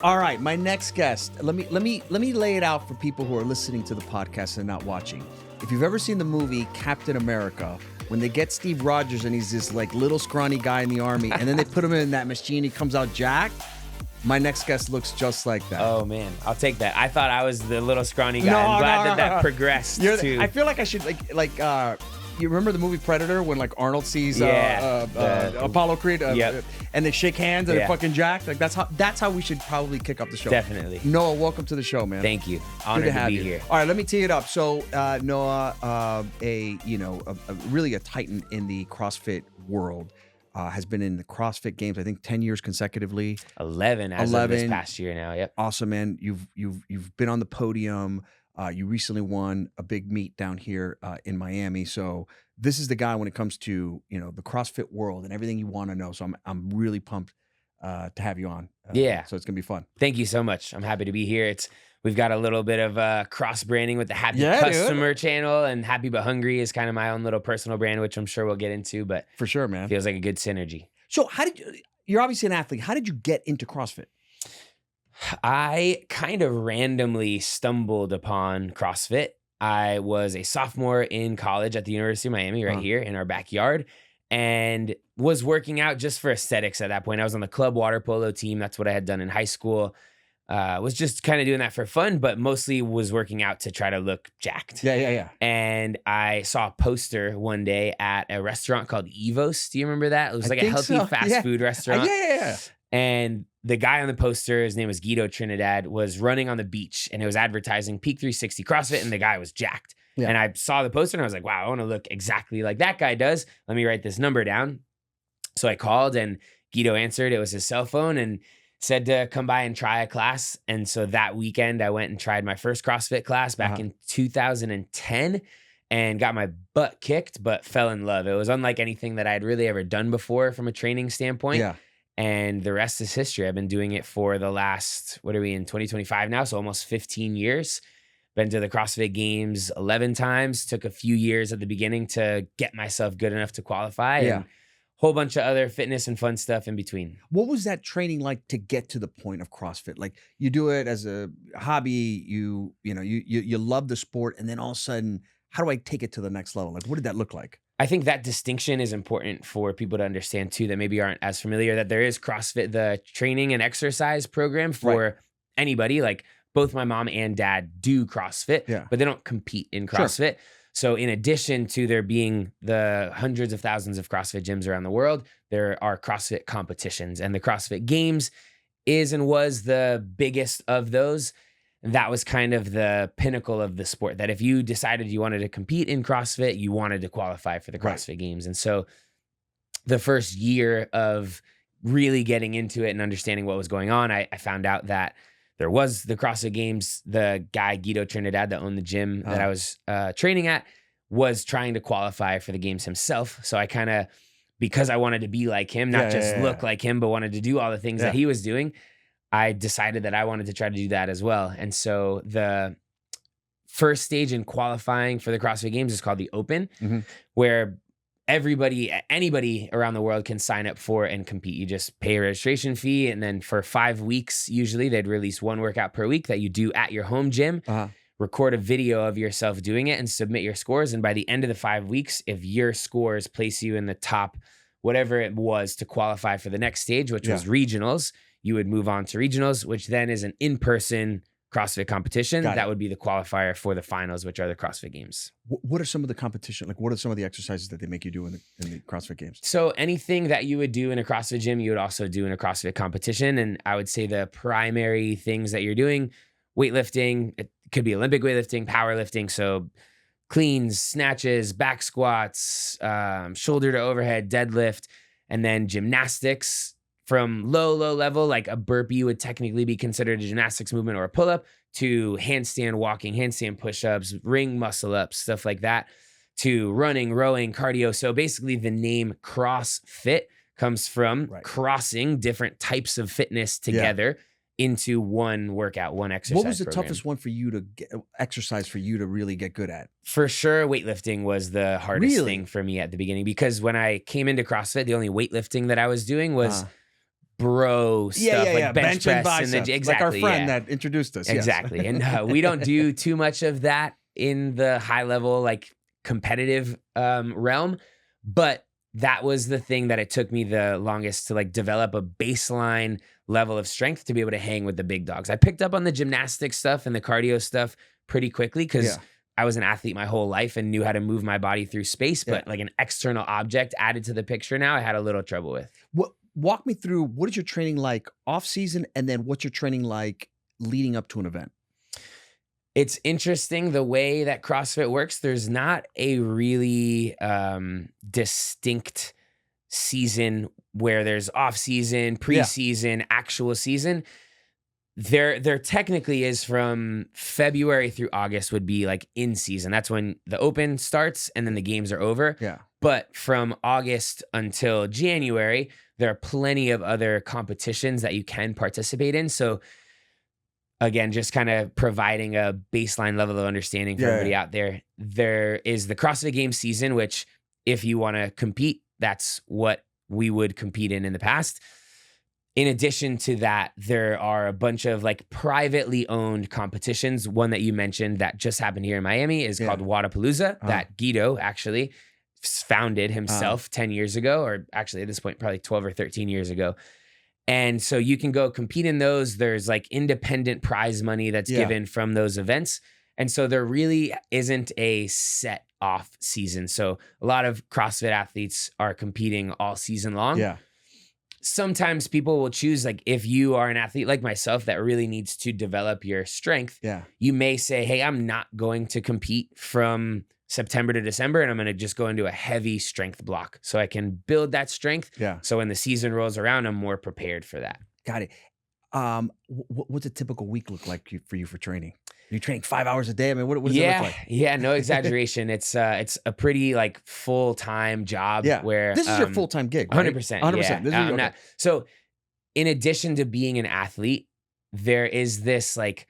All right, my next guest. Let me lay it out for people who are listening to the podcast and not watching. If you've ever seen the movie Captain America, when they get Steve Rogers and he's this like little scrawny guy in the army, and then they put him in that machine, he comes out jacked. My next guest looks just like that. Oh man, I'll take that. I thought I was the little scrawny guy. I'm glad that progressed to. I feel like I should you remember the movie Predator when like Arnold sees Apollo Creed and they shake hands and they're fucking jacked? Like that's how we should probably kick off the show. Definitely. Noah, welcome to the show, man. Thank you. Honored to be here. All right, let me tee it up. So Noah, really a titan in the CrossFit world. Has been in the CrossFit Games, I think 10 years consecutively. 11 of this past year now. Yep. Awesome, man. You've been on the podium. You recently won a big meet down here in Miami. So this is the guy when it comes to the CrossFit world and everything you want to know. So I'm really pumped to have you on. So it's gonna be fun. Thank you so much. I'm happy to be here. We've got a little bit of cross branding with the Happy Customer channel, and Happy But Hungry is kind of my own little personal brand, which I'm sure we'll get into. But for sure, man, feels like a good synergy. So you're obviously an athlete. How did you get into CrossFit? I kind of randomly stumbled upon CrossFit. I was a sophomore in college at the University of Miami right here in our backyard, and was working out just for aesthetics at that point. I was on the club water polo team. That's what I had done in high school. Was just kind of doing that for fun, but mostly was working out to try to look jacked. Yeah. And I saw a poster one day at a restaurant called Evos. Do you remember that? It was like a healthy fast food restaurant. Yeah. And the guy on the poster, his name was Guido Trinidad, was running on the beach, and it was advertising Peak 360 CrossFit, and the guy was jacked. Yeah. And I saw the poster and I was like, wow, I want to look exactly like that guy does. Let me write this number down. So I called, and Guido answered. It was his cell phone, and said to come by and try a class. And so that weekend I went and tried my first CrossFit class back in 2010 and got my butt kicked, but fell in love. It was unlike anything that I had really ever done before from a training standpoint. Yeah. And the rest is history. I've been doing it for the last, what are we in 2025 now? So almost 15 years. Been to the CrossFit Games 11 times. Took a few years at the beginning to get myself good enough to qualify. Yeah. And whole bunch of other fitness and fun stuff in between. What was that training like to get to the point of CrossFit? Like you do it as a hobby, you love the sport, and then all of a sudden, how do I take it to the next level? Like, what did that look like? I think that distinction is important for people to understand too, that maybe aren't as familiar, that there is CrossFit, the training and exercise program for anybody. Like both my mom and dad do CrossFit, but they don't compete in CrossFit. Sure. So in addition to there being the hundreds of thousands of CrossFit gyms around the world, there are CrossFit competitions, and the CrossFit Games is and was the biggest of those. That was kind of the pinnacle of the sport, that if you decided you wanted to compete in CrossFit, you wanted to qualify for the CrossFit Games. And so the first year of really getting into it and understanding what was going on, I found out that there was the CrossFit Games. The guy, Guido Trinidad, that owned the gym that I was training at, was trying to qualify for the Games himself. So I kind of, because I wanted to be like him, not just look like him, but wanted to do all the things that he was doing, I decided that I wanted to try to do that as well. And so the first stage in qualifying for the CrossFit Games is called the Open, where anybody around the world can sign up for and compete. You just pay a registration fee, and then for 5 weeks, usually they'd release one workout per week that you do at your home gym, record a video of yourself doing it, and submit your scores. And by the end of the 5 weeks, if your scores place you in the top, whatever it was to qualify for the next stage, which was regionals, you would move on to regionals, which then is an in-person CrossFit competition. That would be the qualifier for the finals, which are the CrossFit Games. What are some of the competition? Like, what are some of the exercises that they make you do in the CrossFit Games? So anything that you would do in a CrossFit gym, you would also do in a CrossFit competition. And I would say the primary things that you're doing, weightlifting, it could be Olympic weightlifting, powerlifting. So cleans, snatches, back squats, shoulder to overhead, deadlift, and then gymnastics. From low level, like a burpee would technically be considered a gymnastics movement or a pull-up, to handstand walking, handstand push-ups, ring muscle-ups, stuff like that, to running, rowing, cardio. So basically the name CrossFit comes from crossing different types of fitness together into one workout, one exercise. What was the program. toughest one for you to exercise for you to really get good at? For sure, weightlifting was the hardest thing for me at the beginning, because when I came into CrossFit, the only weightlifting that I was doing was bro stuff, like bench and press, biceps, and then like our friend that introduced us. Exactly. Yes. And we don't do too much of that in the high level, like competitive realm. But that was the thing that it took me the longest to like develop a baseline level of strength to be able to hang with the big dogs. I picked up on the gymnastic stuff and the cardio stuff pretty quickly because I was an athlete my whole life and knew how to move my body through space. But like an external object added to the picture now, I had a little trouble with. Walk me through, what is your training like off season, and then what's your training like leading up to an event? It's interesting the way that CrossFit works. There's not a really distinct season where there's off season, preseason, actual season. There technically is from February through August would be like in season. That's when the open starts and then the games are over. Yeah. But from August until January, there are plenty of other competitions that you can participate in. So again, just kind of providing a baseline level of understanding for everybody out there. There is the CrossFit Games season, which if you want to compete, that's what we would compete in the past. In addition to that, there are a bunch of like privately owned competitions. One that you mentioned that just happened here in Miami is called Wadapalooza, that Guido actually founded himself 10 years ago, or actually at this point, probably 12 or 13 years ago. And so you can go compete in those. There's like independent prize money that's given from those events. And so there really isn't a set off season. So a lot of CrossFit athletes are competing all season long. Yeah. Sometimes people will choose, like if you are an athlete like myself that really needs to develop your strength, you may say, hey, I'm not going to compete from September to December, and I'm going to just go into a heavy strength block so I can build that strength. So when the season rolls around, I'm more prepared for that. Got it. What's a typical week look like for you for training? Are you training 5 hours a day? I mean, what does it look like? Yeah, no exaggeration. It's a pretty like full-time job where this is your full-time gig, right? 100%. 100%. This is so in addition to being an athlete, there is this like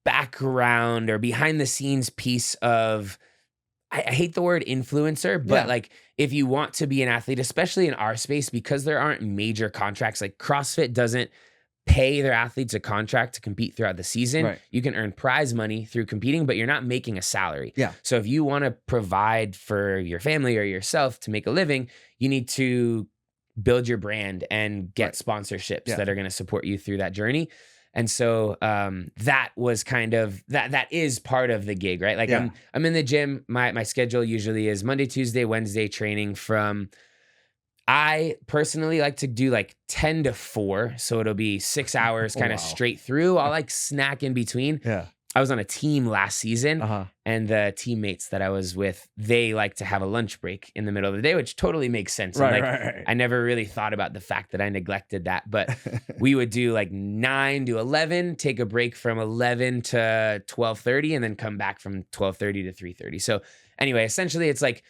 background or behind the scenes piece of, I hate the word influencer, but like if you want to be an athlete, especially in our space, because there aren't major contracts, like CrossFit doesn't pay their athletes a contract to compete throughout the season. You can earn prize money through competing, but you're not making a salary. So if you want to provide for your family or yourself to make a living, you need to build your brand and get sponsorships that are going to support you through that journey. And so that was kind of that is part of the gig, right? Like I'm in the gym. My schedule usually is Monday, Tuesday, Wednesday training from, I personally like to do like 10 to 4. So it'll be 6 hours kind of straight through. I'll like snack in between. I was on a team last season and the teammates that I was with, they like to have a lunch break in the middle of the day, which totally makes sense. I never really thought about the fact that I neglected that, but we would do like 9 to 11, take a break from 11 to 12:30 and then come back from 12:30 to 3:30. So anyway, essentially it's like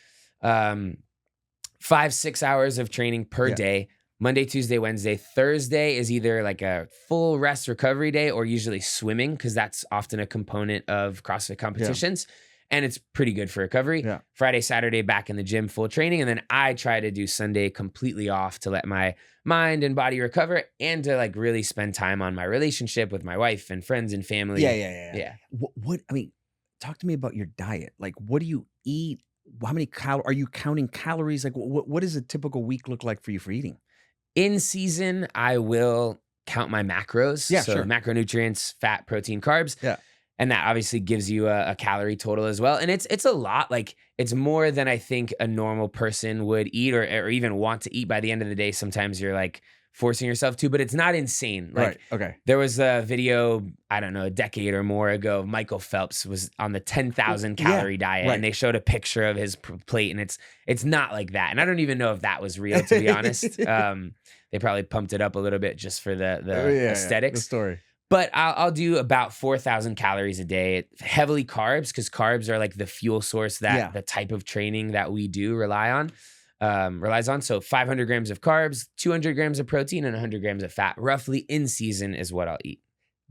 5-6 hours of training per day. Monday, Tuesday, Wednesday. Thursday is either like a full rest recovery day or usually swimming, because that's often a component of CrossFit competitions. And it's pretty good for recovery. Friday, Saturday, back in the gym, full training. And then I try to do Sunday completely off to let my mind and body recover and to like really spend time on my relationship with my wife and friends and family. What I mean, talk to me about your diet. Like, what do you eat? How many are you counting calories? Like, what does a typical week look like for you for eating? In season, I will count my macros. So macronutrients, fat, protein, carbs. And that obviously gives you a calorie total as well. And it's a lot. Like it's more than I think a normal person would eat or even want to eat by the end of the day. Sometimes you're like forcing yourself to, but it's not insane. Like there was a video, I don't know, a decade or more ago, Michael Phelps was on the 10,000 calorie diet and they showed a picture of his plate and it's not like that. And I don't even know if that was real, to be honest. They probably pumped it up a little bit just for the aesthetics. The story. But I'll do about 4,000 calories a day, heavily carbs, because carbs are like the fuel source that the type of training that we do relies on. So 500 grams of carbs, 200 grams of protein, and 100 grams of fat, roughly in season is what I'll eat.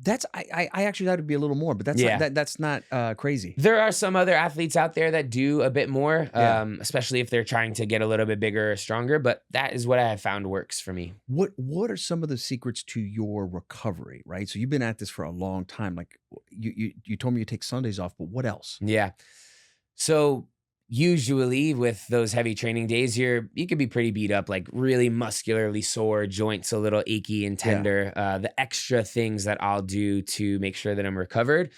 I actually thought it'd be a little more, but Yeah. that's not crazy. There are some other athletes out there that do a bit more, Yeah. especially if they're trying to get a little bit bigger or stronger, but that is what I have found works for me. What are some of the secrets to your recovery, right? So you've been at this for a long time. Like you told me you take Sundays off, but what else? Yeah. So usually with those heavy training days, you could be pretty beat up, like really muscularly sore, joints a little achy and Yeah. tender. The extra things that I'll do to make sure that I'm recovered.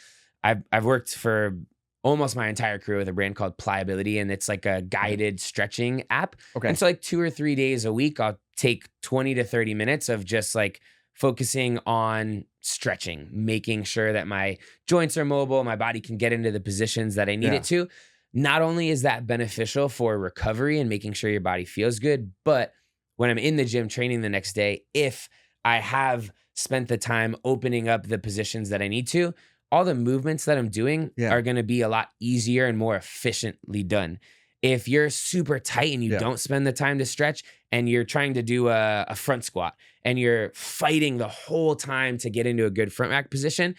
I've worked for almost my entire career with a brand called Pliability, and it's like a guided stretching app. And Okay. so like 2 or 3 days a week, I'll take 20 to 30 minutes of just like focusing on stretching, making sure that my joints are mobile, my body can get into the positions that I need Yeah. it to. Not only is that beneficial for recovery and making sure your body feels good, but when I'm in the gym training the next day, if I have spent the time opening up the positions that I need to, all the movements that I'm doing Yeah. are going to be a lot easier and more efficiently done. If you're super tight and you Yeah. don't spend the time to stretch and you're trying to do a front squat and you're fighting the whole time to get into a good front rack position,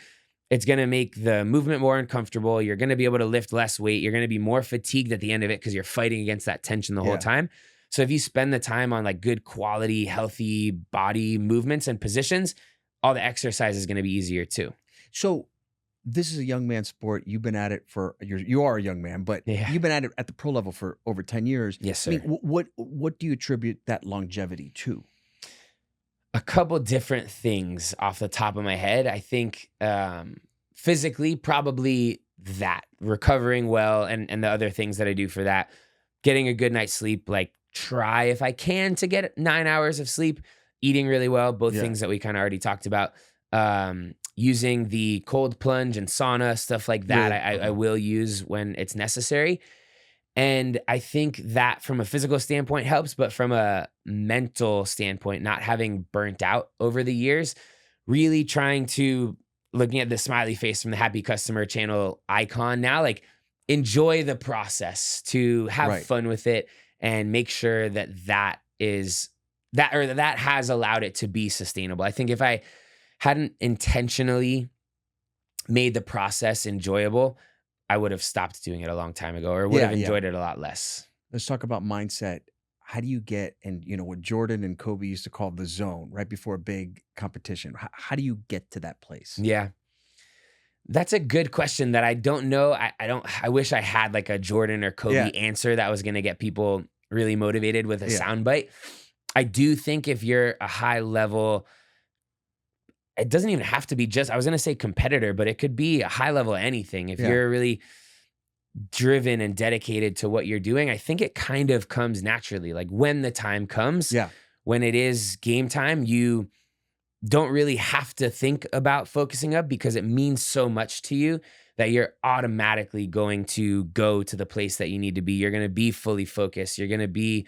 it's going to make the movement more uncomfortable. You're going to be able to lift less weight. You're going to be more fatigued at the end of it because you're fighting against that tension the whole Yeah. time. So if you spend the time on like good quality, healthy body movements and positions, all the exercise is going to be easier too. So this is a young man sport. You've been at it for you are a young man, but Yeah. you've been at it at the pro level for over 10 years. Yes, I mean, sir. what do you attribute that longevity to? A couple different things off the top of my head. I think physically, probably that recovering well and the other things that I do for that, getting a good night's sleep, like try if I can to get 9 hours of sleep, eating really well, both Yeah. things that we kind of already talked about. Using the cold plunge and sauna, stuff like that, Really? I will use when it's necessary. And I think that from a physical standpoint helps, but from a mental standpoint, not having burnt out over the years, really trying to, looking at the smiley face from the happy customer channel icon now, like enjoy the process, to have Right. fun with it and make sure that that is that, or that has allowed it to be sustainable. I think if I hadn't intentionally made the process enjoyable, I would have stopped doing it a long time ago, or would have Yeah. enjoyed it a lot less. Let's talk about mindset. How do you get, and what Jordan and Kobe used to call the zone right before a big competition? How do you get to that place? Yeah. That's a good question that I don't know. I wish I had like a Jordan or Kobe Yeah. answer that was going to get people really motivated with a Yeah. soundbite. I do think if you're a high level, it doesn't even have to be just, I was going to say competitor, but it could be a high level anything. If Yeah. you're really driven and dedicated to what you're doing, I think it kind of comes naturally. Like when the time comes, Yeah. when it is game time, you don't really have to think about focusing up because it means so much to you that you're automatically going to go to the place that you need to be. You're going to be fully focused. You're going to be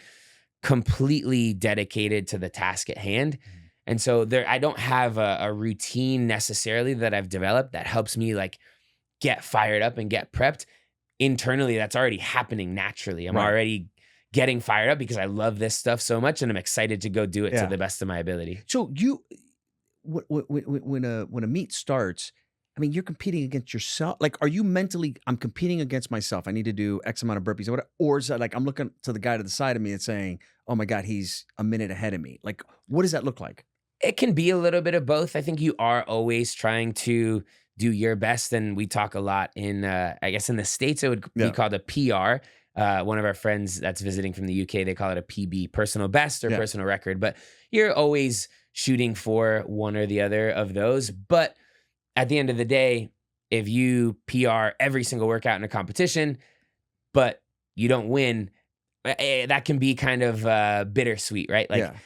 completely dedicated to the task at hand. And so I don't have a routine necessarily that I've developed that helps me like get fired up and get prepped. Internally, that's already happening naturally. I'm Right. already getting fired up because I love this stuff so much and I'm excited to go do it Yeah. to the best of my ability. So when a meet starts, I mean, you're competing against yourself. Like, are you mentally, I'm competing against myself. I need to do X amount of burpees or whatever. Or is that like, I'm looking to the guy to the side of me and saying, oh my God, he's a minute ahead of me. Like, what does that look like? It can be a little bit of both. I think you are always trying to do your best. And we talk a lot in, I guess in the States, it would Yeah. be called a PR. One of our friends that's visiting from the UK, they call it a PB, personal best or Yeah. personal record. But you're always shooting for one or the other of those. But at the end of the day, if you PR every single workout in a competition, but you don't win, that can be kind of bittersweet, right? Like, Yeah.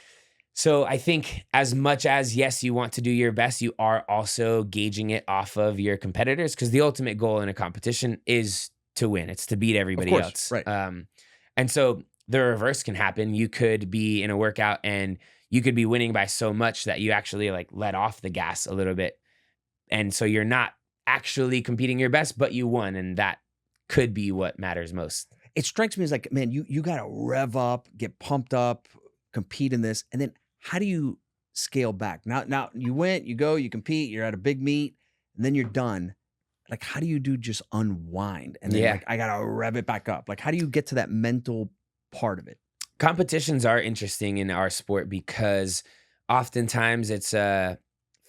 so I think as much as, yes, you want to do your best, you are also gauging it off of your competitors, because the ultimate goal in a competition is to win. It's to beat everybody course, else. right. And so the reverse can happen. You could be in a workout and you could be winning by so much that you actually like let off the gas a little bit. And so you're not actually competing your best, but you won. And that could be what matters most. It strikes me as like, man, you got to rev up, get pumped up, compete in this. And then how do you scale back? Now you went, you go, you compete, you're at a big meet, and then you're done. Like, how do you do just unwind? And then Yeah. like, I got to rev it back up. Like, how do you get to that mental part of it? Competitions are interesting in our sport because oftentimes it's a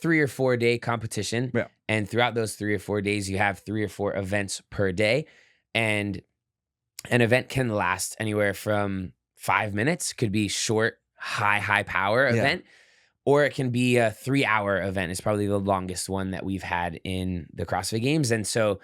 3 or 4 day competition. Yeah. And throughout those 3 or 4 days, you have 3 or 4 events per day. And an event can last anywhere from 5 minutes, could be short, high power event, or it can be a 3-hour event. It's probably the longest one that we've had in the CrossFit Games. And so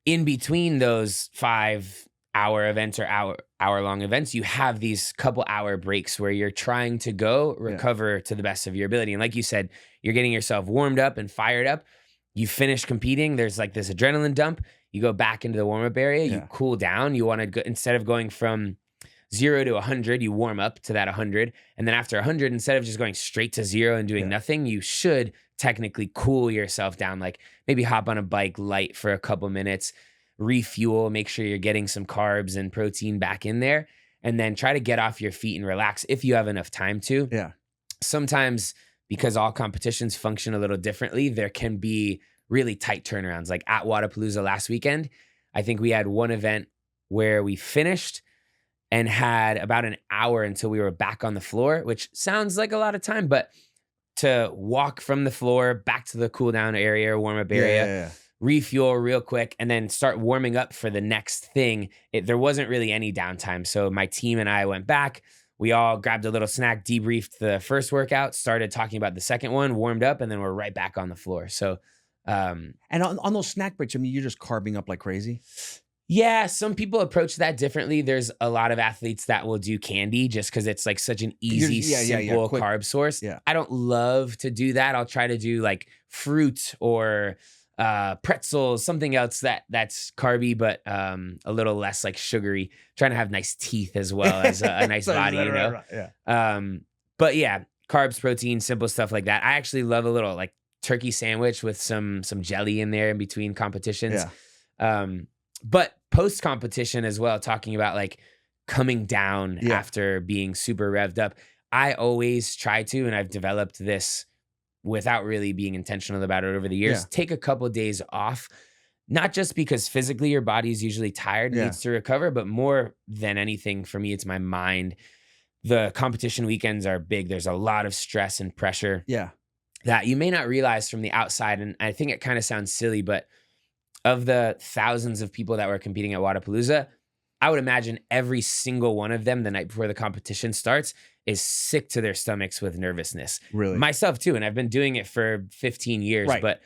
in between those 5-hour events or hour-long events, you have these couple hour breaks where you're trying to go recover to the best of your ability. And like you said, you're getting yourself warmed up and fired up. You finish competing. There's like this adrenaline dump. You go back into the warm-up area. You cool down. You want to go, instead of going from 0 to 100, you warm up to that 100. And then after 100, instead of just going straight to 0 and doing nothing, you should technically cool yourself down. Like maybe hop on a bike light for a couple minutes, refuel, make sure you're getting some carbs and protein back in there, and then try to get off your feet and relax if you have enough time to. Yeah. Sometimes, because all competitions function a little differently, there can be really tight turnarounds. Like at Wodapalooza last weekend, I think we had one event where we finished and had about an hour until we were back on the floor, which sounds like a lot of time, but to walk from the floor back to the cool down area, warm up area, refuel real quick, and then start warming up for the next thing. There wasn't really any downtime. So my team and I went back. We all grabbed a little snack, debriefed the first workout, started talking about the second one, warmed up, and then we're right back on the floor. So, and on those snack breaks, I mean, you're just carbing up like crazy. Yeah, some people approach that differently. There's a lot of athletes that will do candy just because it's like such an easy, simple carb source. Yeah. I don't love to do that. I'll try to do like fruit or pretzels, something else that's carby, but a little less like sugary. Trying to have nice teeth as well as a nice body, you know? Yeah. But yeah, carbs, protein, simple stuff like that. I actually love a little like turkey sandwich with some jelly in there in between competitions. Yeah. But post-competition as well, talking about like coming down after being super revved up, I always try to, and I've developed this without really being intentional about it over the years, take a couple of days off, not just because physically your body's usually tired and needs to recover, but more than anything for me, it's my mind. The competition weekends are big. There's a lot of stress and pressure that you may not realize from the outside. And I think it kind of sounds silly, but of the thousands of people that were competing at Wodapalooza, I would imagine every single one of them the night before the competition starts is sick to their stomachs with nervousness. Really? Myself too. And I've been doing it for 15 years, but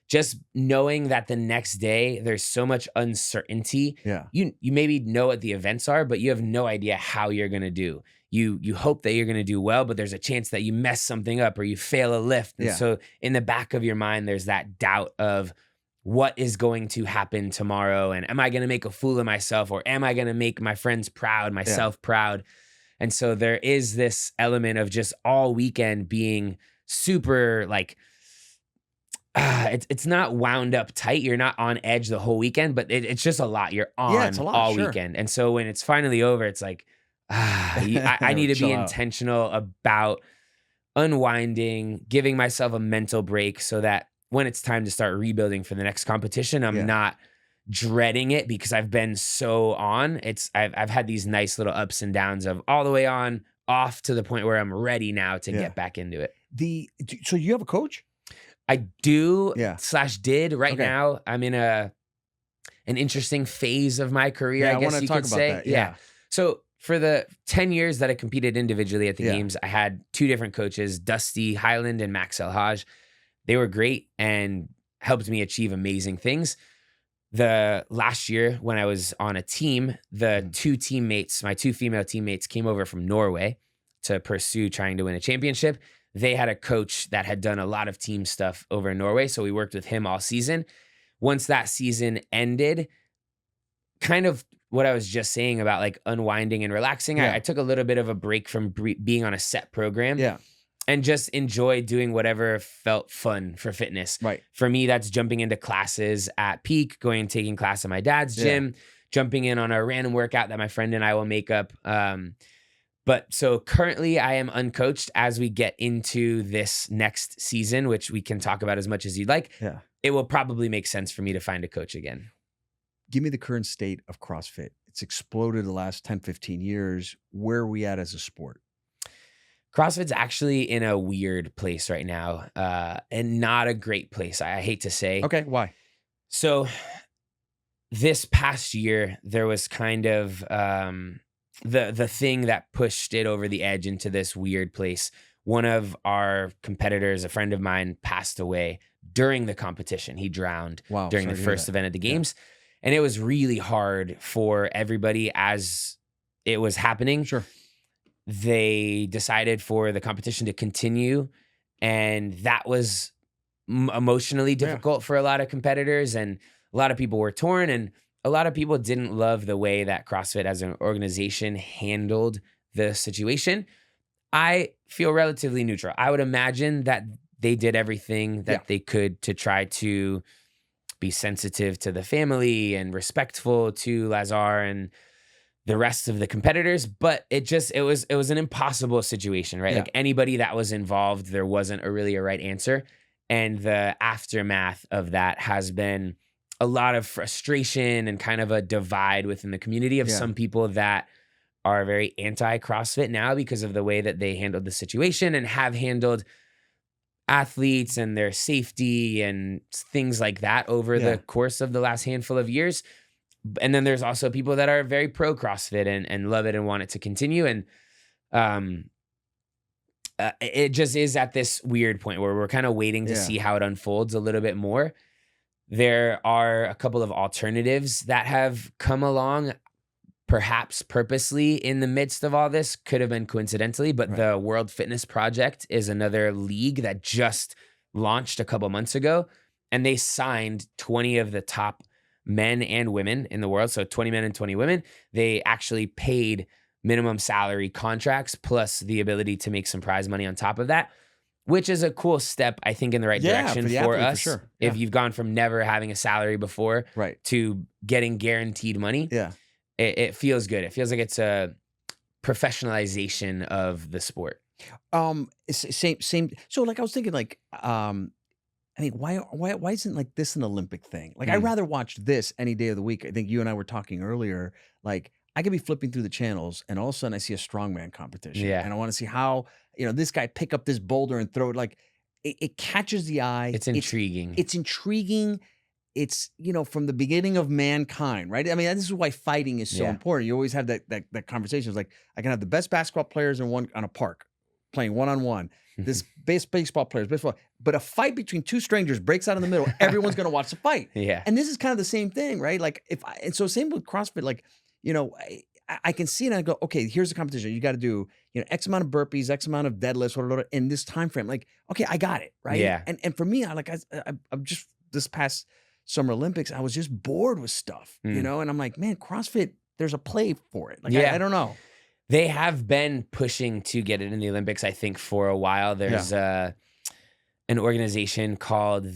just knowing that the next day there's so much uncertainty. Yeah. You maybe know what the events are, but you have no idea how you're going to do. You hope that you're going to do well, but there's a chance that you mess something up or you fail a lift. And so in the back of your mind, there's that doubt of what is going to happen tomorrow, and am I going to make a fool of myself, or am I going to make my friends proud, myself proud? And so there is this element of just all weekend being super like, it's not wound up tight. You're not on edge the whole weekend, but it's just a lot. You're on all weekend. And so when it's finally over, it's like, I need to be intentional about unwinding, giving myself a mental break so that when it's time to start rebuilding for the next competition, I'm not dreading it because I've been so on. I've had these nice little ups and downs of all the way on, off to the point where I'm ready now to get back into it. So you have a coach? I do / did right now. I'm in an interesting phase of my career, I guess you could say. That. Yeah. So for the 10 years that I competed individually at the games, I had 2 different coaches, Dusty Highland and Max Elhaj. They were great and helped me achieve amazing things. The last year when I was on a team, the 2 teammates, my 2 female teammates came over from Norway to pursue trying to win a championship. They had a coach that had done a lot of team stuff over in Norway. So we worked with him all season. Once that season ended, kind of what I was just saying about like unwinding and relaxing, I took a little bit of a break from being on a set program. Yeah. And just enjoy doing whatever felt fun for fitness. Right. For me, that's jumping into classes at Peak, going and taking class at my dad's gym, jumping in on a random workout that my friend and I will make up. But so currently I am uncoached. As we get into this next season, which we can talk about as much as you'd like, Yeah. it will probably make sense for me to find a coach again. Give me the current state of CrossFit. It's exploded the last 10, 15 years. Where are we at as a sport? CrossFit's actually in a weird place right now, and not a great place, I hate to say. Okay, why? So this past year, there was kind of the thing that pushed it over the edge into this weird place. One of our competitors, a friend of mine, passed away during the competition. He drowned Wow, during sorry the to hear first that. event at the Yeah. games. And it was really hard for everybody as it was happening. Sure. They decided for the competition to continue, and that was emotionally difficult for a lot of competitors, and a lot of people were torn, and a lot of people didn't love the way that CrossFit as an organization handled the situation. I feel relatively neutral. I would imagine that they did everything that they could to try to be sensitive to the family and respectful to Lazar and the rest of the competitors, but it was an impossible situation, right? Yeah. Like anybody that was involved, there wasn't really a right answer. And the aftermath of that has been a lot of frustration and kind of a divide within the community of some people that are very anti-CrossFit now because of the way that they handled the situation and have handled athletes and their safety and things like that over the course of the last handful of years. And then there's also people that are very pro CrossFit and love it and want it to continue. And it just is at this weird point where we're kind of waiting to see how it unfolds a little bit more. There are a couple of alternatives that have come along, perhaps purposely in the midst of all this, could have been coincidentally, but the World Fitness Project is another league that just launched a couple months ago, and they signed 20 of the top men and women in the world. So 20 men and 20 women. They actually paid minimum salary contracts plus the ability to make some prize money on top of that, which is a cool step, I think, in the right direction for athlete, us. for sure. If you've gone from never having a salary before to getting guaranteed money, it feels good. It feels like it's a professionalization of the sport. Same. So like I was thinking like, I mean, why isn't like this an Olympic thing? Like I'd rather watch this any day of the week. I think you and I were talking earlier, like I could be flipping through the channels and all of a sudden I see a strongman competition. Yeah. And I want to see how, this guy pick up this boulder and throw it. Like it catches the eye. It's intriguing. It's intriguing. It's, from the beginning of mankind, right? I mean, this is why fighting is so important. You always have that conversation. It's like, I can have the best basketball players on a park playing one-on-one. This baseball players, but a fight between two strangers breaks out in the middle. Everyone's going to watch the fight. Yeah. And this is kind of the same thing, right? Like and so same with CrossFit, like, I can see it and I go, okay, here's the competition. You got to do, X amount of burpees, X amount of deadlifts, whatever, in this time frame. Like, okay, I got it, right? Yeah. And for me, I'm just this past Summer Olympics, I was just bored with stuff, and I'm like, man, CrossFit, there's a play for it. Like, I don't know. They have been pushing to get it in the Olympics, I think, for a while. There's an organization called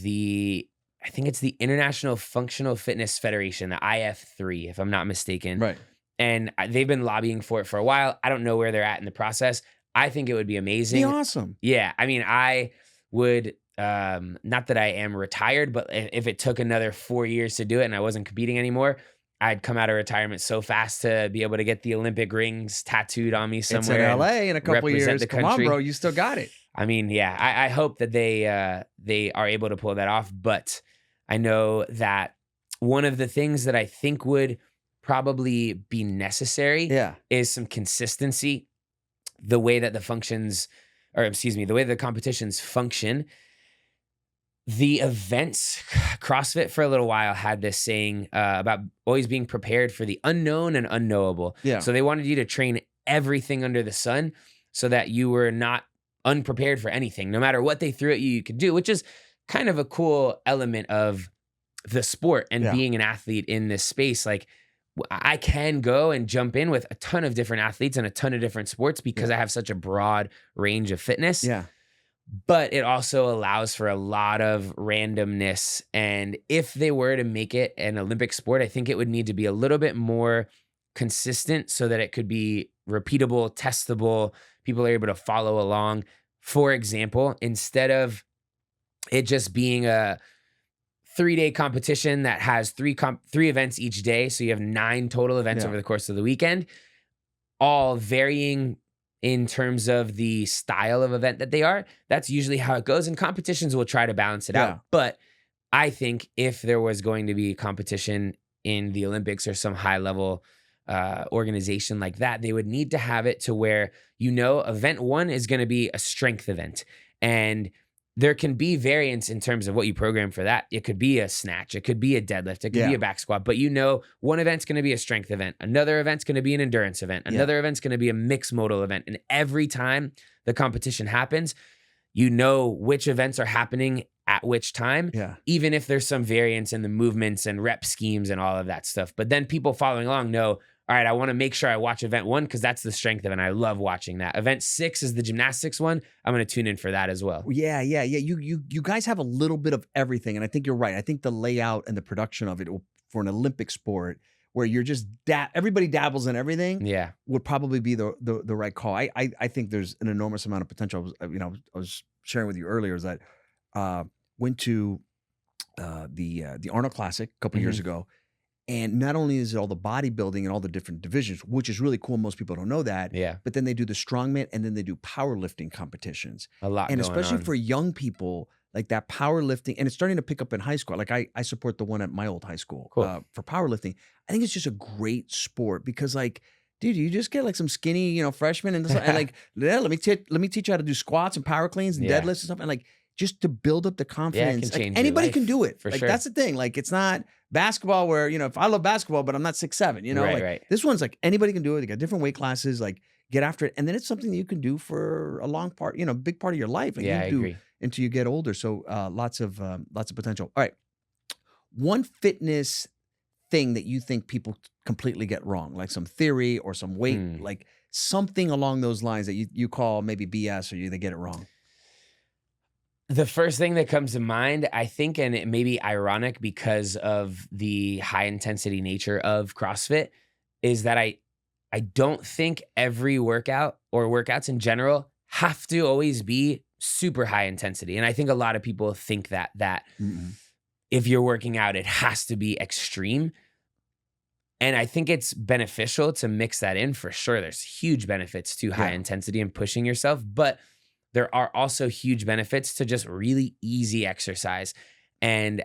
I think it's the International Functional Fitness Federation, the IF3, if I'm not mistaken. Right. And they've been lobbying for it for a while. I don't know where they're at in the process. I think it would be amazing. Be awesome. Yeah. I mean, I would, not that I am retired, but if it took another 4 years to do it and I wasn't competing anymore, I'd come out of retirement so fast to be able to get the Olympic rings tattooed on me somewhere. It's in LA in a couple of years. Come on, bro. You still got it. I mean, yeah, I hope that they are able to pull that off. But I know that one of the things that I think would probably be necessary is some consistency. The way that the way the competitions function. The events, CrossFit for a little while had this saying about always being prepared for the unknown and unknowable. Yeah. So they wanted you to train everything under the sun so that you were not unprepared for anything. No matter what they threw at you, you could do, which is kind of a cool element of the sport and being an athlete in this space. Like I can go and jump in with a ton of different athletes and a ton of different sports because I have such a broad range of fitness. Yeah. But it also allows for a lot of randomness. And if they were to make it an Olympic sport, I think it would need to be a little bit more consistent so that it could be repeatable, testable. People are able to follow along. For example, instead of it just being a 3-day competition that has three events each day, so you have 9 total events over the course of the weekend, all varying in terms of the style of event that they are. That's usually how it goes, and competitions will try to balance it out. But I think if there was going to be a competition in the Olympics or some high level organization like that, they would need to have it to where, event 1 is going to be a strength event, and there can be variance in terms of what you program for that. It could be a snatch, it could be a deadlift, it could be a back squat, but one event's going to be a strength event, another event's going to be an endurance event, another event's going to be a mixed modal event. And every time the competition happens, which events are happening at which time, even if there's some variance in the movements and rep schemes and all of that stuff. But then people following along know, all right, I want to make sure I watch event 1 because that's the strength event. I love watching that. Event 6 is the gymnastics one. I'm going to tune in for that as well. Yeah. You guys have a little bit of everything, and I think you're right. I think the layout and the production of it for an Olympic sport where you're just everybody dabbles in everything, would probably be the right call. I think there's an enormous amount of potential. I was sharing with you earlier is that went to the Arnold Classic a couple years ago. And not only is it all the bodybuilding and all the different divisions, which is really cool. Most people don't know that. But then they do the strongman, and then they do powerlifting competitions. A lot and going especially on. For young people, like that powerlifting, and it's starting to pick up in high school. Like I support the one at my old high school for powerlifting. I think it's just a great sport because, like, dude, you just get like some skinny, freshmen and like, let me teach you how to do squats and power cleans and deadlifts and stuff, and like just to build up the confidence. It can change anybody your life, can do it. For like sure. that's the thing. Like it's not basketball where, if I love basketball, but I'm not 6'7", Right. This one's like anybody can do it. They got different weight classes, like get after it. And then it's something that you can do for a long part, big part of your life. And I agree. Until you get older. So lots of potential. All right. One fitness thing that you think people completely get wrong, like some theory or some weight, like something along those lines that you call maybe BS or they get it wrong. The first thing that comes to mind, I think, and it may be ironic because of the high intensity nature of CrossFit, is that I don't think every workout or workouts in general have to always be super high intensity. And I think a lot of people think that if you're working out, it has to be extreme. And I think it's beneficial to mix that in for sure. There's huge benefits to high intensity and pushing yourself, but there are also huge benefits to just really easy exercise. And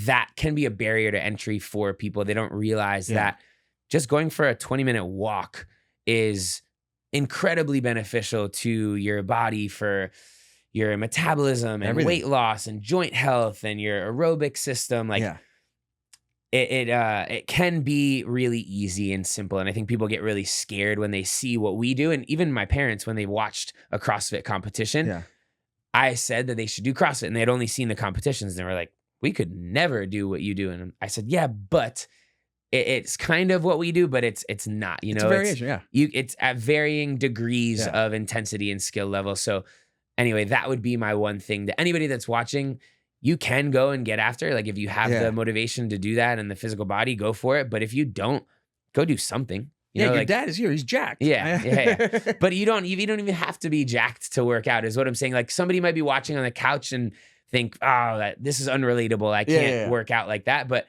that can be a barrier to entry for people. They don't realize that just going for a 20-minute walk is incredibly beneficial to your body for your metabolism and weight loss and joint health and your aerobic system. Like it can be really easy and simple. And I think people get really scared when they see what we do. And even my parents, when they watched a CrossFit competition, I said that they should do CrossFit, and they had only seen the competitions. And they were like, we could never do what you do. And I said, yeah, but it's kind of what we do, but it's not, it's a variation, it's at varying degrees of intensity and skill level. So anyway, that would be my one thing that anybody that's watching, you can go and get after. Like if you have the motivation to do that and the physical body, go for it. But if you don't, go do something. Your dad is here. He's jacked. Yeah. But you don't even have to be jacked to work out, is what I'm saying. Like somebody might be watching on the couch and think, oh, this is unrelatable. I can't work out like that. But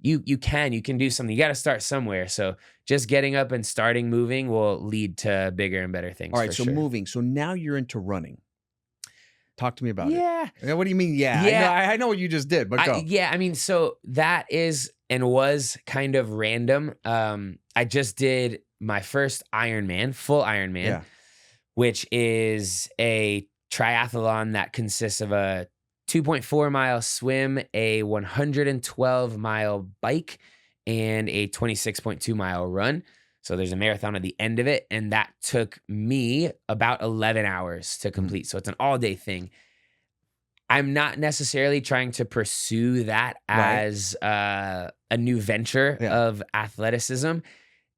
you can do something. You got to start somewhere. So just getting up and starting moving will lead to bigger and better things. All right. So sure. moving. So now you're into running. Talk to me about it. Yeah. What do you mean? Yeah. I know what you just did, but go. I mean, so that is and was kind of random. I just did my first Ironman, full Ironman, which is a triathlon that consists of a 2.4 mile swim, a 112 mile bike, and a 26.2 mile run. So there's a marathon at the end of it. And that took me about 11 hours to complete. So it's an all day thing. I'm not necessarily trying to pursue that as a new venture of athleticism.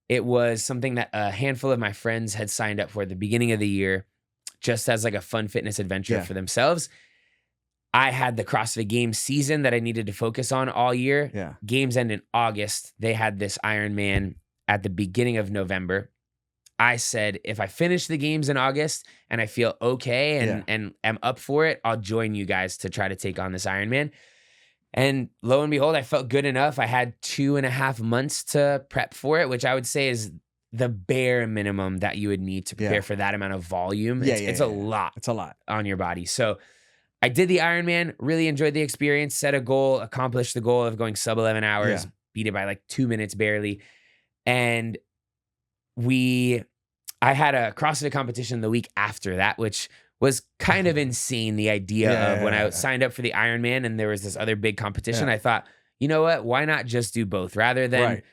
It was something that a handful of my friends had signed up for at the beginning of the year, just as like a fun fitness adventure for themselves. I had the CrossFit Games season that I needed to focus on all year. Yeah. Games end in August. They had this Ironman at the beginning of November. I said, if I finish the games in August and I feel okay and am up for it, I'll join you guys to try to take on this Ironman. And lo and behold, I felt good enough. I had 2.5 months to prep for it, which I would say is the bare minimum that you would need to prepare for that amount of volume. It's a lot. It's a lot on your body. So I did the Ironman, really enjoyed the experience, set a goal, accomplished the goal of going sub 11 hours, beat it by like 2 minutes barely. And I had a CrossFit competition the week after that, which was kind of insane. The idea of when I signed up for the Ironman and there was this other big competition, I thought, you know what? Why not just do both rather than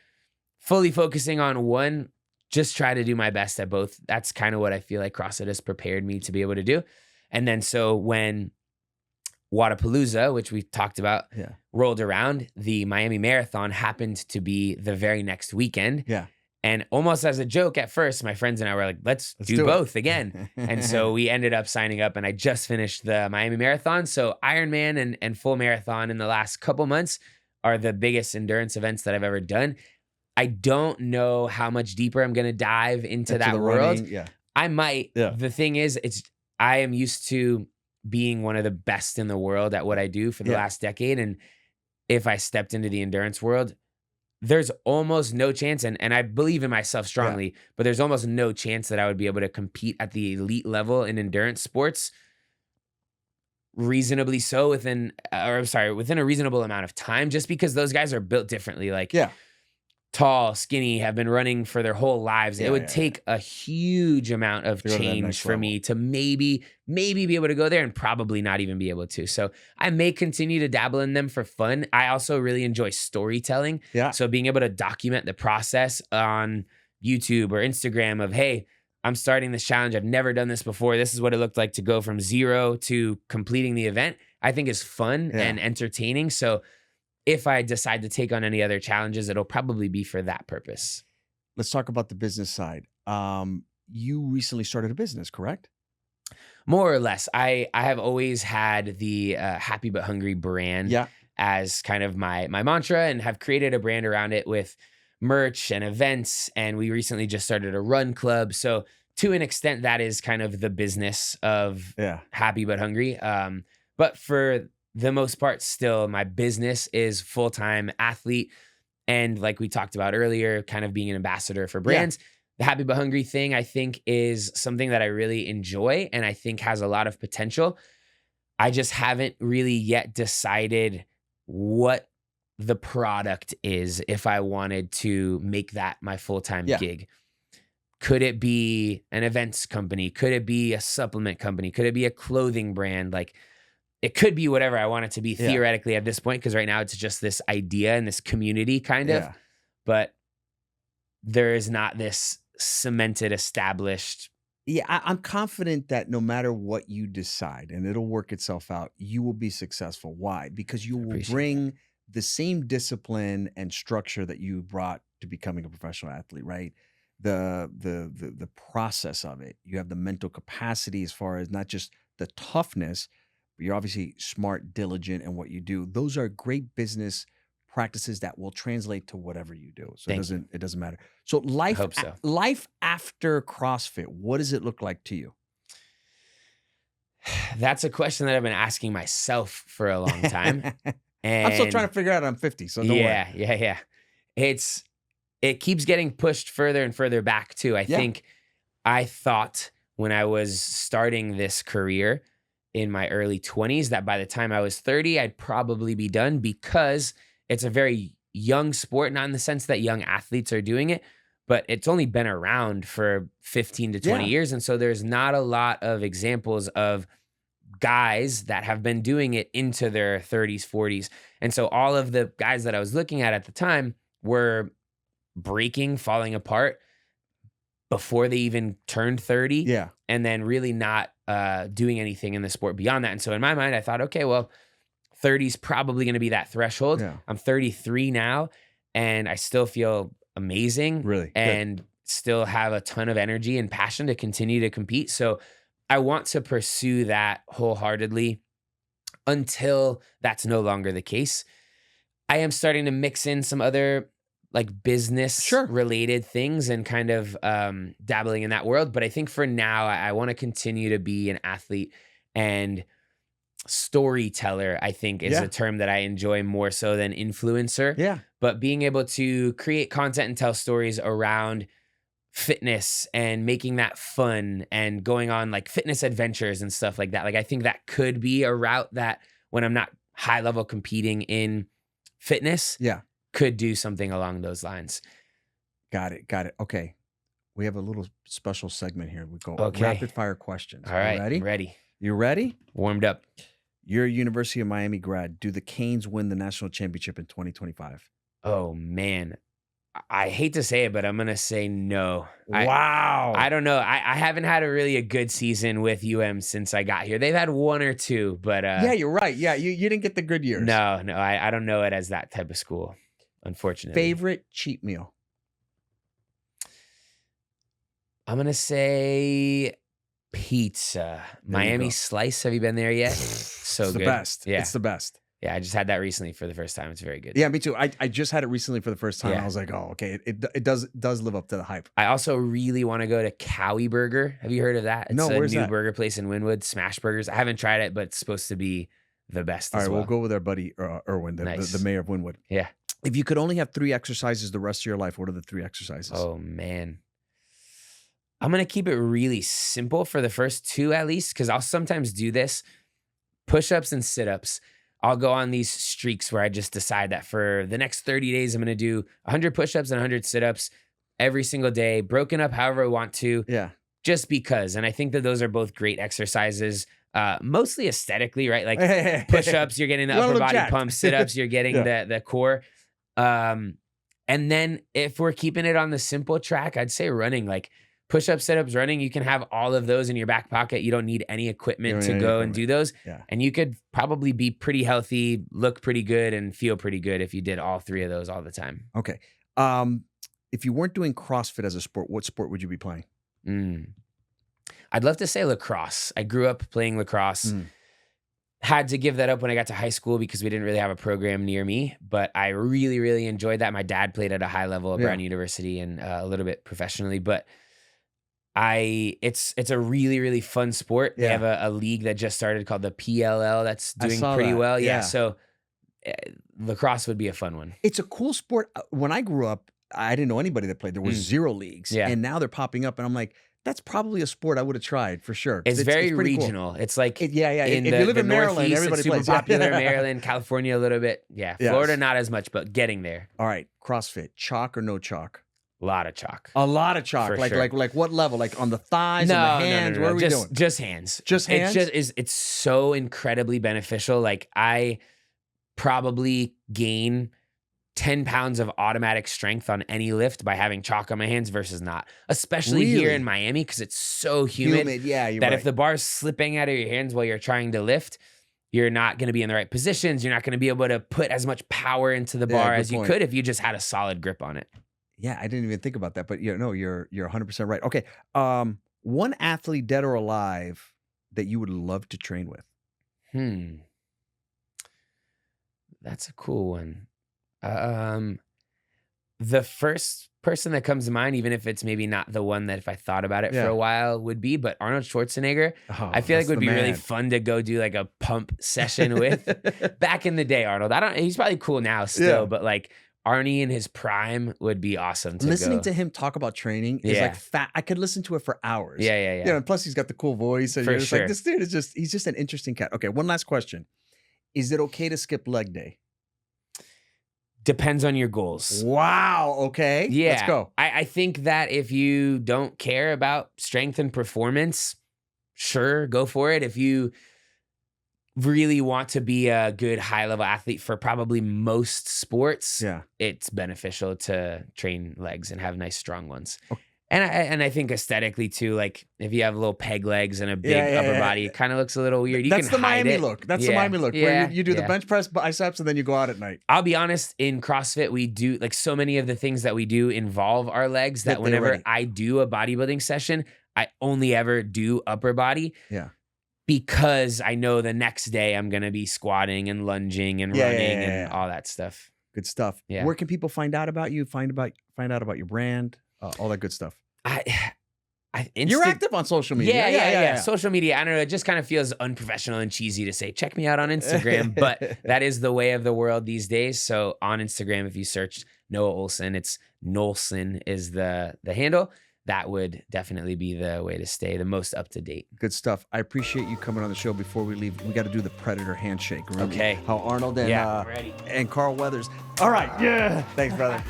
fully focusing on one? Just try to do my best at both. That's kind of what I feel like CrossFit has prepared me to be able to do. And then so when Wodapalooza, which we talked about, rolled around, the Miami Marathon happened to be the very next weekend. And almost as a joke at first, my friends and I were like, let's do both again. And so we ended up signing up and I just finished the Miami Marathon. So Ironman and full marathon in the last couple months are the biggest endurance events that I've ever done. I don't know how much deeper I'm going to dive into that world. I might. The thing is, I am used to being one of the best in the world at what I do for the last decade. And if I stepped into the endurance world, there's almost no chance, and I believe in myself strongly, but there's almost no chance that I would be able to compete at the elite level in endurance sports reasonably so within a reasonable amount of time, just because those guys are built differently. Like tall, skinny, have been running for their whole lives. It would take a huge amount of change for me to maybe be able to go there and probably not even be able to. So I may continue to dabble in them for fun. I also really enjoy storytelling. So being able to document the process on YouTube or Instagram of, hey, I'm starting this challenge. I've never done this before. This is what it looked like to go from 0 to completing the event, I think is fun and entertaining. So if I decide to take on any other challenges, it'll probably be for that purpose. Let's talk about the business side. You recently started a business, correct? More or less. I have always had the Happy But Hungry brand as kind of my mantra and have created a brand around it with merch and events. And we recently just started a run club. So to an extent, that is kind of the business of Happy But Hungry. But for the most part, still, my business is full-time athlete. And like we talked about earlier, kind of being an ambassador for brands. The Happy But Hungry thing, I think, is something that I really enjoy and I think has a lot of potential. I just haven't really yet decided what the product is if I wanted to make that my full-time gig. Could it be an events company? Could it be a supplement company? Could it be a clothing brand? Like, it could be whatever I want it to be theoretically at this point, because right now it's just this idea and this community kind of, but there is not this cemented, established. I'm confident that no matter what you decide, and it'll work itself out, you will be successful. Why? Because you will bring the same discipline and structure that you brought to becoming a professional athlete, right? The process of it. You have the mental capacity as far as not just the toughness, but you're obviously smart, diligent in what you do. Those are great business practices that will translate to whatever you do. So it doesn't matter. So life after CrossFit, what does it look like to you? That's a question that I've been asking myself for a long time. And I'm still trying to figure out I'm 50, so don't worry. Yeah. It keeps getting pushed further and further back too. I think I thought when I was starting this career in my early 20s that by the time I was 30, I'd probably be done, because it's a very young sport, not in the sense that young athletes are doing it, but it's only been around for 15 to 20 years. And so there's not a lot of examples of guys that have been doing it into their 30s, 40s. And so all of the guys that I was looking at the time were breaking, falling apart before they even turned 30. And then really not doing anything in the sport beyond that. And so in my mind, I thought, okay, well, 30 is probably going to be that threshold. I'm 33 now, and I still feel amazing. Really? And still have a ton of energy and passion to continue to compete. So I want to pursue that wholeheartedly until that's no longer the case. I am starting to mix in some other like business Sure. related things and kind of dabbling in that world. But I think for now, I want to continue to be an athlete, and storyteller, I think, is Yeah. a term that I enjoy more so than influencer. Yeah. But being able to create content and tell stories around fitness and making that fun and going on like fitness adventures and stuff like that. Like I think that could be a route that when I'm not high level competing in fitness, Yeah. could do something along those lines. Got it. Okay. We have a little special segment here. We go Okay. rapid fire questions. All right. You ready? I'm ready. You ready? Warmed up. You're a University of Miami grad. Do the Canes win the national championship in 2025? Oh man. I hate to say it, but I'm going to say no. Wow. I don't know. I haven't had a good season with UM since I got here. They've had one or two, but yeah, you're right. Yeah, you didn't get the good years. No, I don't know it as that type of school, unfortunately. Favorite cheat meal? I'm going to say pizza. Miami Slice. Have you been there yet? So it's good. The best. Yeah. It's the best. Yeah, I just had that recently for the first time. It's very good. Yeah, me too. I just had it recently for the first time. Yeah. I was like, oh, okay. It does live up to the hype. I also really want to go to Cowie Burger. Have you heard of that? It's No, where's a new that? burger place in Wynwood, Smash Burgers. I haven't tried it, but it's supposed to be the best All as right, well. we'll go with our buddy Erwin, Nice. the mayor of Wynwood. Yeah. If you could only have 3 exercises the rest of your life, what are the 3 exercises? Oh, man. I'm going to keep it really simple for the first 2 at least, because I'll sometimes do this. Push-ups and sit-ups. I'll go on these streaks where I just decide that for the next 30 days, I'm going to do 100 push-ups and 100 sit-ups every single day, broken up however I want to. Yeah. Just because. And I think that those are both great exercises, mostly aesthetically, right? Like push-ups, you're getting the You wanna upper look body jacked. pump. Sit-ups, you're getting the core. And then if we're keeping it on the simple track, I'd say running. Like push-ups, sit-ups, running, you can have all of those in your back pocket. You don't need any equipment to go and do those. Yeah. And you could probably be pretty healthy, look pretty good, and feel pretty good if you did all 3 of those all the time. Okay. If you weren't doing CrossFit as a sport, what sport would you be playing? I'd love to say lacrosse. I grew up playing lacrosse. Had to give that up when I got to high school because we didn't really have a program near me, but I really, really enjoyed that. My dad played at a high level at Brown University and a little bit professionally, but it's a really, really fun sport. They have a league that just started called the PLL that's doing pretty well. Yeah. So lacrosse would be a fun one. It's a cool sport. When I grew up, I didn't know anybody that played. There was 0 leagues. Yeah. And now they're popping up and I'm like, that's probably a sport I would have tried for sure. It's very pretty regional. Cool. It's like if you live the in Maryland, Northeast, everybody it's super plays. popular. Maryland, California, a little bit. Yeah, Yes. Florida not as much, but getting there. All right, CrossFit, chalk or no chalk? A lot of chalk. A lot of chalk. For like sure. like what level? Like on the thighs, on the hands? No. What are we doing? Just hands. Just hands? It's so incredibly beneficial. Like I probably gain 10 pounds of automatic strength on any lift by having chalk on my hands versus not, especially here Really? in Miami because it's so humid. Yeah, you're that right. if the bar's slipping out of your hands while you're trying to lift, you're not going to be in the right positions. You're not going to be able to put as much power into the bar good as you point. could if you just had a solid grip on it. Yeah, I didn't even think about that, but you're 100% right. Okay, one athlete, dead or alive, that you would love to train with. That's a cool one. The first person that comes to mind, even if it's maybe not the one that if I thought about it for a while would be, but Arnold Schwarzenegger. Oh, I feel like that's would the be really man. fun to go do like a pump session with. Back in the day, Arnold. He's probably cool now still, but like Arnie in his prime would be awesome to Listening go. to him talk about training is like fat. I could listen to it for hours. Yeah. You know, and plus he's got the cool voice. And For you're just sure. like, this dude is he's just an interesting cat. Okay, one last question. Is it okay to skip leg day? Depends on your goals. Wow. Okay. Yeah. Let's go. I think that if you don't care about strength and performance, sure, go for it. If you really want to be a good high-level athlete for probably most sports, it's beneficial to train legs and have nice, strong ones. Okay. And I think aesthetically too, like if you have little peg legs and a big upper body, it kind of looks a little weird. You That's can the hide Miami it. look. That's the Miami look. Where you do the bench press, biceps, and then you go out at night. I'll be honest, in CrossFit, we do like so many of the things that we do involve our legs that whenever I do a bodybuilding session, I only ever do upper body. Yeah. Because I know the next day I'm going to be squatting and lunging and running and all that stuff. Good stuff. Yeah. Where can people find out about you? Find out about your brand, all that good stuff. You're active on social media. Yeah. Social media. I don't know. It just kind of feels unprofessional and cheesy to say, check me out on Instagram, but that is the way of the world these days. So on Instagram, if you search Noah Ohlsen, it's Nolson is the handle. That would definitely be the way to stay the most up to date. Good stuff. I appreciate you coming on the show. Before we leave, we got to do the Predator handshake. Remember Okay. how Arnold I'm ready. and Carl Weathers. All right. Yeah. Thanks, brother.